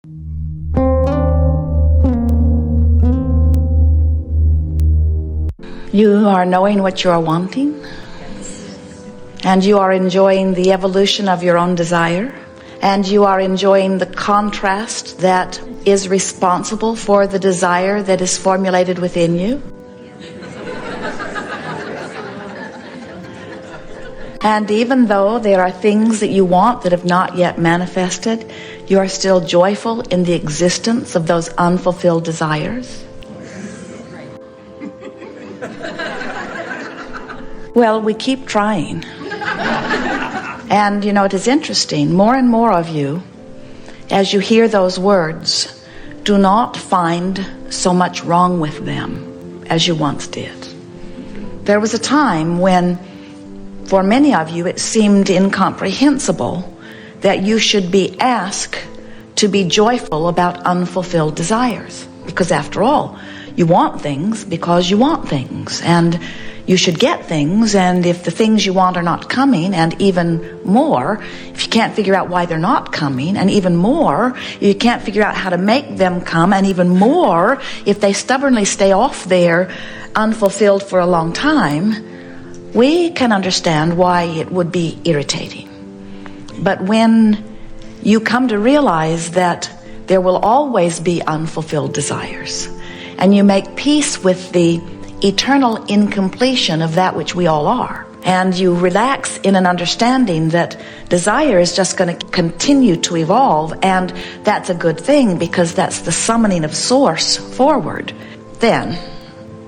You are knowing what you are wanting, and you are enjoying the evolution of your own desire, and you are enjoying the contrast that is responsible for the desire that is formulated within you. And even though there are things that you want that have not yet manifested, you are still joyful in the existence of those unfulfilled desires. Well, we keep trying. And you know, it is interesting, more and more of you, as you hear those words, do not find so much wrong with them as you once did. There was a time when, for many of you, it seemed incomprehensible that you should be asked to be joyful about unfulfilled desires. Because after all, you want things because you want things, and you should get things, and if the things you want are not coming, and even more, if you can't figure out why they're not coming, and even more, you can't figure out how to make them come, and even more, if they stubbornly stay off there unfulfilled for a long time, we can understand why it would be irritating. But when you come to realize that there will always be unfulfilled desires, and you make peace with the eternal incompletion of that which we all are, and you relax in an understanding that desire is just going to continue to evolve, and that's a good thing because that's the summoning of source forward, then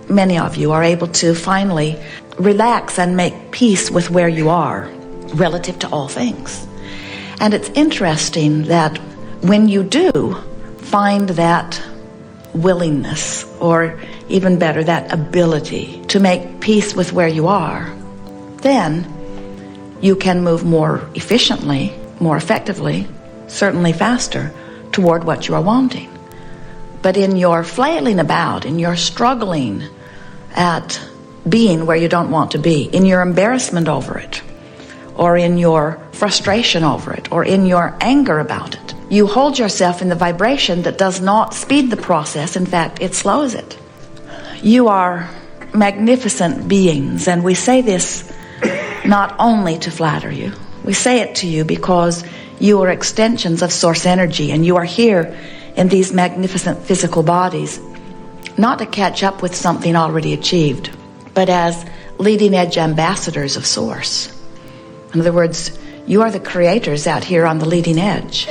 many of you are able to finally relax and make peace with where you are relative to all things. And it's interesting that when you do find that willingness, or even better, that ability to make peace with where you are, then you can move more efficiently, more effectively, certainly faster, toward what you are wanting. But in your flailing about, in your struggling at being where you don't want to be, in your embarrassment over it, or in your frustration over it, or in your anger about it, you hold yourself in the vibration that does not speed the process. In fact, it slows it. You are magnificent beings, and we say this not only to flatter you. We say it to you because you are extensions of source energy, and you are here in these magnificent physical bodies, not to catch up with something already achieved, but as leading edge ambassadors of source. In other words, you are the creators out here on the leading edge.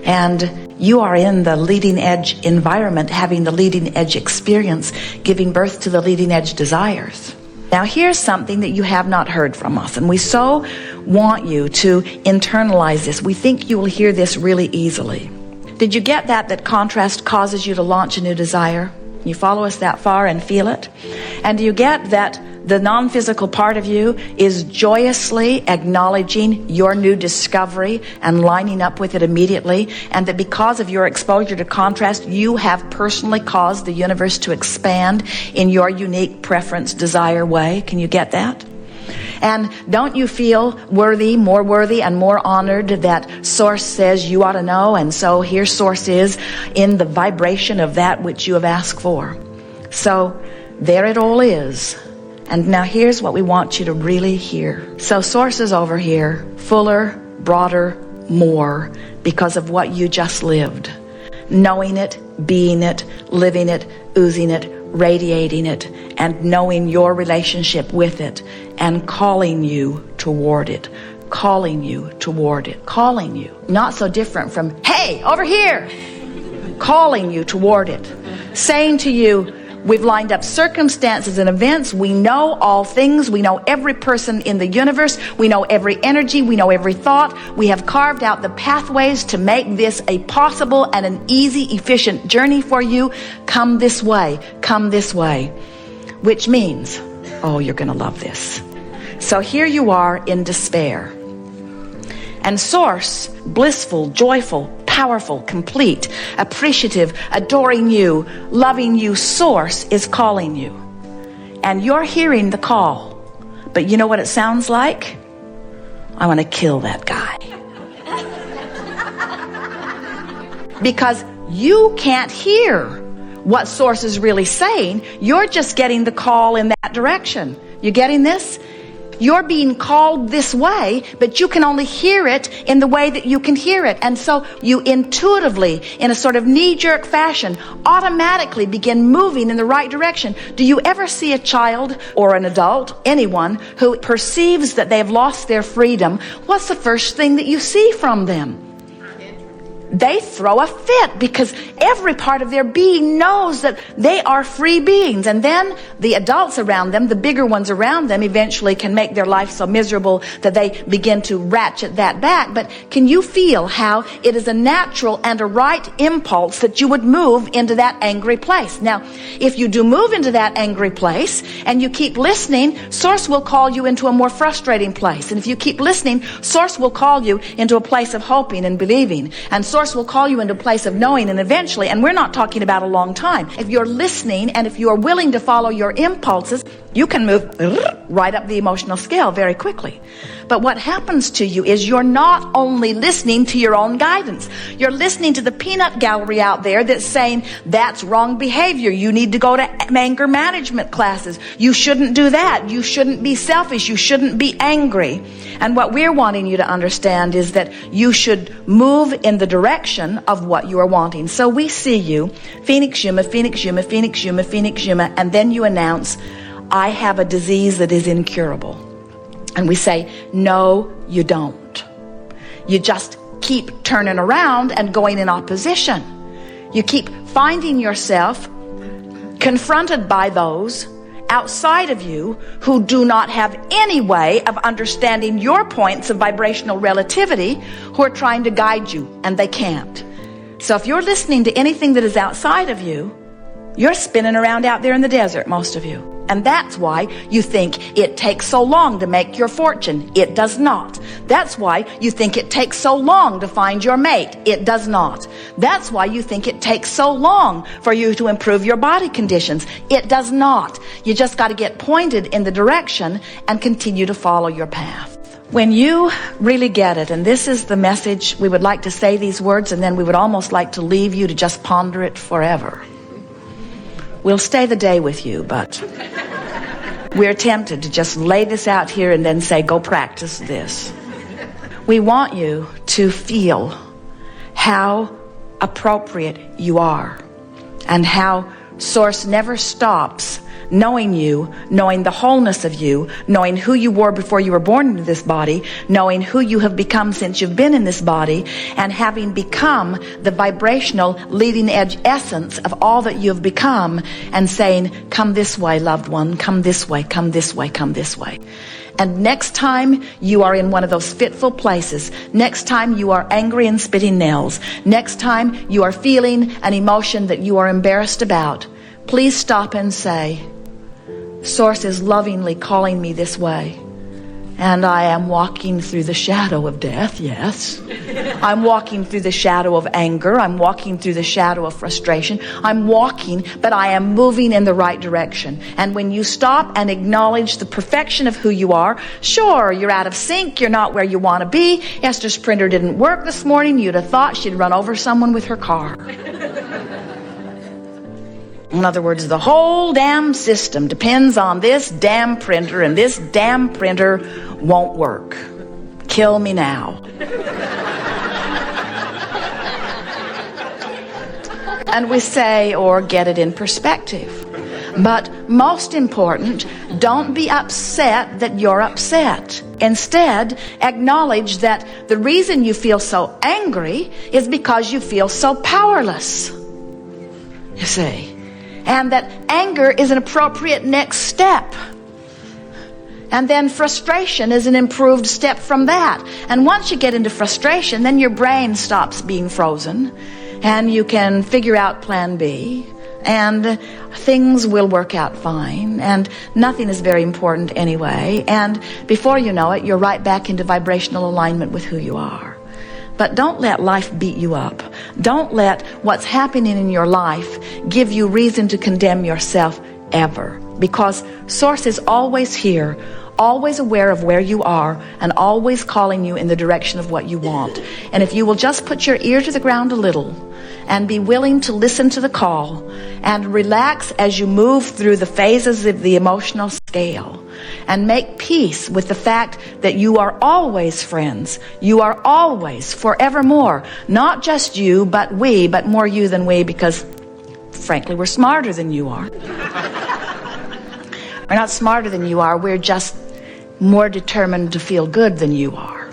And you are in the leading edge environment, having the leading edge experience, giving birth to the leading edge desires. Now here's something that you have not heard from us, and we so want you to internalize this. We think you will hear this really easily. Did you get that contrast causes you to launch a new desire? You follow us that far and feel it? And do you get that the non-physical part of you is joyously acknowledging your new discovery and lining up with it immediately, and that because of your exposure to contrast, you have personally caused the universe to expand in your unique preference, desire way? Can you get that? And don't you feel worthy and more honored that Source says you ought to know, and so here Source is in the vibration of that which you have asked for? So there it all is. And now here's what we want you to really hear. So Source is over here, fuller, broader, more, because of what you just lived. Knowing it, being it, living it, oozing it, radiating it, and knowing your relationship with it, and calling you toward it. Calling you toward it. Calling you. Not so different from, hey, over here! Calling you toward it. Saying to you, we've lined up circumstances and events. We know all things. We know every person in the universe. We know every energy. We know every thought. We have carved out the pathways to make this a possible and an easy, efficient journey for you. Come this way. Come this way. Which means, oh, you're going to love this. So here you are in despair. And Source, blissful, joyful, powerful, complete, appreciative, adoring you, loving you, Source is calling you. And you're hearing the call. But you know what it sounds like? I want to kill that guy. because you can't hear what Source is really saying. You're just getting the call in that direction. You getting this? You're being called this way, but you can only hear it in the way that you can hear it. And so you intuitively, in a sort of knee-jerk fashion, automatically begin moving in the right direction. Do you ever see a child or an adult, anyone, who perceives that they have lost their freedom? What's the first thing that you see from them? They throw a fit, because every part of their being knows that they are free beings. And then the adults around them, the bigger ones around them, eventually can make their life so miserable that they begin to ratchet that back. But can you feel how it is a natural and a right impulse that you would move into that angry place? Now, if you do move into that angry place and you keep listening, Source will call you into a more frustrating place. And if you keep listening, Source will call you into a place of hoping and believing. And Source will call you into a place of knowing, and eventually, and we're not talking about a long time, if you're listening and if you are willing to follow your impulses, you can move right up the emotional scale very quickly. But what happens to you is you're not only listening to your own guidance, you're listening to the peanut gallery out there that's saying that's wrong behavior. You need to go to anger management classes. You shouldn't do that. You shouldn't be selfish. You shouldn't be angry. And what we're wanting you to understand is that you should move in the direction of what you are wanting. So we see you, Phoenix Yuma, Phoenix Yuma, Phoenix Yuma, Phoenix Yuma, and then you announce, I have a disease that is incurable. And we say, no, you don't. You just keep turning around and going in opposition. You keep finding yourself confronted by those outside of you who do not have any way of understanding your points of vibrational relativity, who are trying to guide you, and they can't. So if you're listening to anything that is outside of you, you're spinning around out there in the desert, most of you. And that's why you think it takes so long to make your fortune. It does not. That's why you think it takes so long to find your mate. It does not. That's why you think it takes so long for you to improve your body conditions. It does not. You just got to get pointed in the direction and continue to follow your path. When you really get it, and this is the message, we would like to say these words and then we would almost like to leave you to just ponder it forever. We'll stay the day with you, but we're tempted to just lay this out here and then say, go practice this. We want you to feel how appropriate you are and how Source never stops knowing you, knowing the wholeness of you, knowing who you were before you were born into this body, knowing who you have become since you've been in this body, and having become the vibrational leading edge essence of all that you have become, and saying, come this way, loved one, come this way, come this way, come this way. And next time you are in one of those fitful places, next time you are angry and spitting nails, next time you are feeling an emotion that you are embarrassed about, please stop and say, Source is lovingly calling me this way. And I am walking through the shadow of death, yes. I'm walking through the shadow of anger. I'm walking through the shadow of frustration. I'm walking, but I am moving in the right direction. And when you stop and acknowledge the perfection of who you are, sure, you're out of sync. You're not where you want to be. Esther's printer didn't work this morning. You'd have thought she'd run over someone with her car. In other words, the whole damn system depends on this damn printer, and this damn printer won't work. Kill me now. And we say, or get it in perspective. But most important, don't be upset that you're upset. Instead, acknowledge that the reason you feel so angry is because you feel so powerless. You see? And that anger is an appropriate next step. And then frustration is an improved step from that. And once you get into frustration, then your brain stops being frozen. And you can figure out plan B. And things will work out fine. And nothing is very important anyway. And before you know it, you're right back into vibrational alignment with who you are. But don't let life beat you up. Don't let what's happening in your life give you reason to condemn yourself ever. Because Source is always here, always aware of where you are, and always calling you in the direction of what you want. And if you will just put your ear to the ground a little, and be willing to listen to the call and relax as you move through the phases of the emotional scale, and make peace with the fact that you are always friends. You are always, forevermore, not just you, but we, but more you than we, because frankly, we're smarter than you are. We're not smarter than you are. We're just more determined to feel good than you are.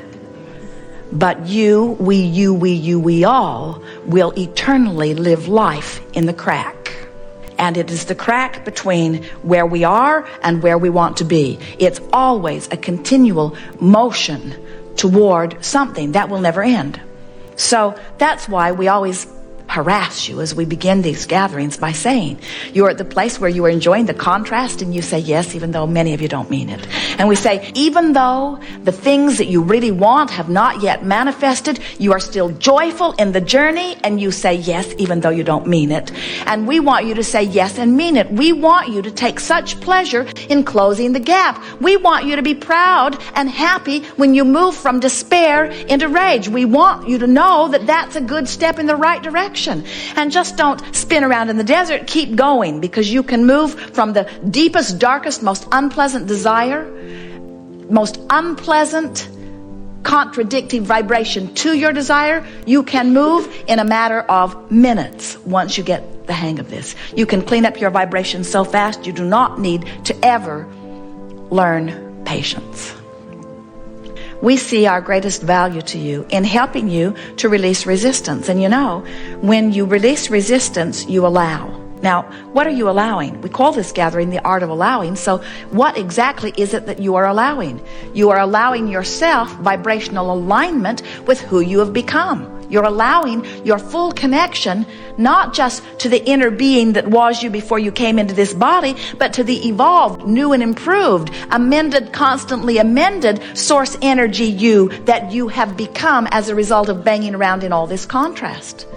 But you, we all will eternally live life in the crack. And it is the crack between where we are and where we want to be. It's always a continual motion toward something that will never end. So that's why we always harass you as we begin these gatherings by saying you're at the place where you are enjoying the contrast, and you say yes, even though many of you don't mean it. And we say, even though the things that you really want have not yet manifested, you are still joyful in the journey, and you say yes, even though you don't mean it. And we want you to say yes and mean it. We want you to take such pleasure in closing the gap. We want you to be proud and happy when you move from despair into rage. We want you to know that that's a good step in the right direction. And just don't spin around in the desert. Keep going, because you can move from the deepest, darkest, most unpleasant desire, most unpleasant, contradicting vibration to your desire. You can move in a matter of minutes once you get the hang of this. You can clean up your vibration so fast you do not need to ever learn patience. We see our greatest value to you in helping you to release resistance. And you know, when you release resistance, you allow. Now, what are you allowing? We call this gathering the art of allowing. So what exactly is it that you are allowing? You are allowing yourself vibrational alignment with who you have become. You're allowing your full connection, not just to the inner being that was you before you came into this body, but to the evolved, new and improved, amended, constantly amended source energy you that you have become as a result of banging around in all this contrast.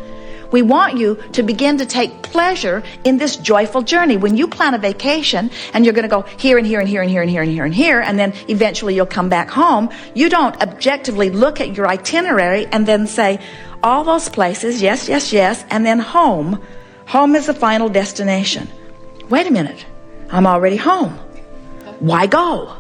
We want you to begin to take pleasure in this joyful journey. When you plan a vacation and you're going to go here and here and here and here and here and here and here, and then eventually you'll come back home, you don't objectively look at your itinerary and then say, all those places, yes, yes, yes, and then home. Home is the final destination. Wait a minute, I'm already home. Why go?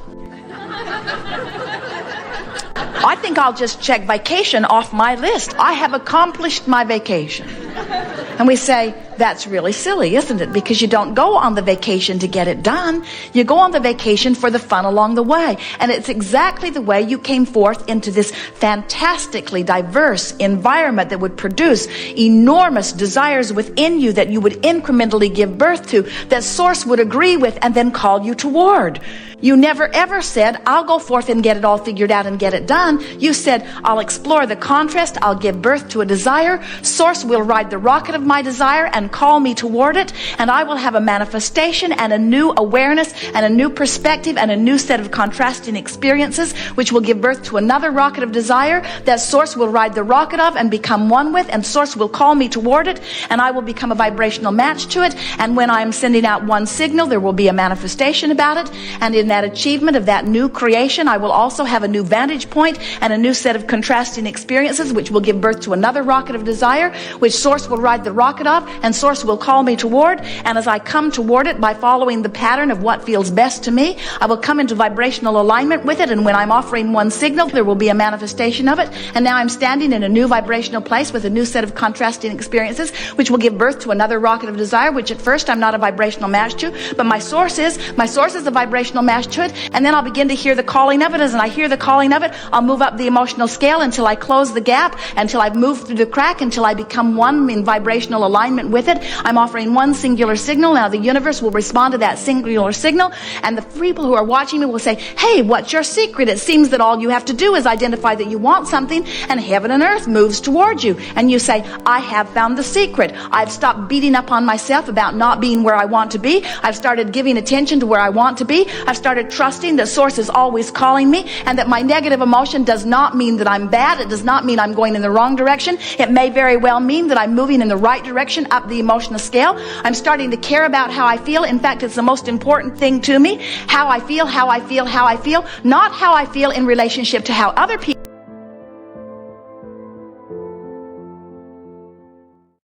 I think I'll just check vacation off my list. I have accomplished my vacation. And we say, that's really silly, isn't it? Because you don't go on the vacation to get it done. You go on the vacation for the fun along the way. And it's exactly the way you came forth into this fantastically diverse environment that would produce enormous desires within you that you would incrementally give birth to, that Source would agree with and then call you toward. You never ever said, I'll go forth and get it all figured out and get it done. You said, I'll explore the contrast, I'll give birth to a desire. Source will ride the rocket of my desire and call me toward it, and I will have a manifestation and a new awareness and a new perspective and a new set of contrasting experiences, which will give birth to another rocket of desire that Source will ride the rocket of and become one with, and Source will call me toward it, and I will become a vibrational match to it. And when I am sending out one signal, there will be a manifestation about it, and in that achievement of that new creation, I will also have a new vantage point and a new set of contrasting experiences, which will give birth to another rocket of desire, which Source will ride the rocket of, and Source will call me toward. And as I come toward it by following the pattern of what feels best to me, I will come into vibrational alignment with it, and when I'm offering one signal, there will be a manifestation of it. And now I'm standing in a new vibrational place with a new set of contrasting experiences, which will give birth to another rocket of desire, which at first I'm not a vibrational match to, but my source is a vibrational match to it. And then I'll begin to hear the calling of it. As I hear the calling of it, I'll move up the emotional scale until I close the gap, until I've moved through the crack, until I become one in vibrational alignment with it. I'm offering one singular signal. Now the universe will respond to that singular signal, and the people who are watching me will say, hey, what's your secret? It seems that all you have to do is identify that you want something, and heaven and earth moves towards you. And you say, I have found the secret. I've stopped beating up on myself about not being where I want to be. I've started giving attention to where I want to be. I've started trusting that Source is always calling me, and that my negative emotion does not mean that I'm bad. It does not mean I'm going in the wrong direction. It may very well mean that I'm moving in the right direction up the emotional scale. I'm starting to care about how I feel. In fact, it's the most important thing to me. How I feel, how I feel, how I feel. Not how I feel in relationship to how other people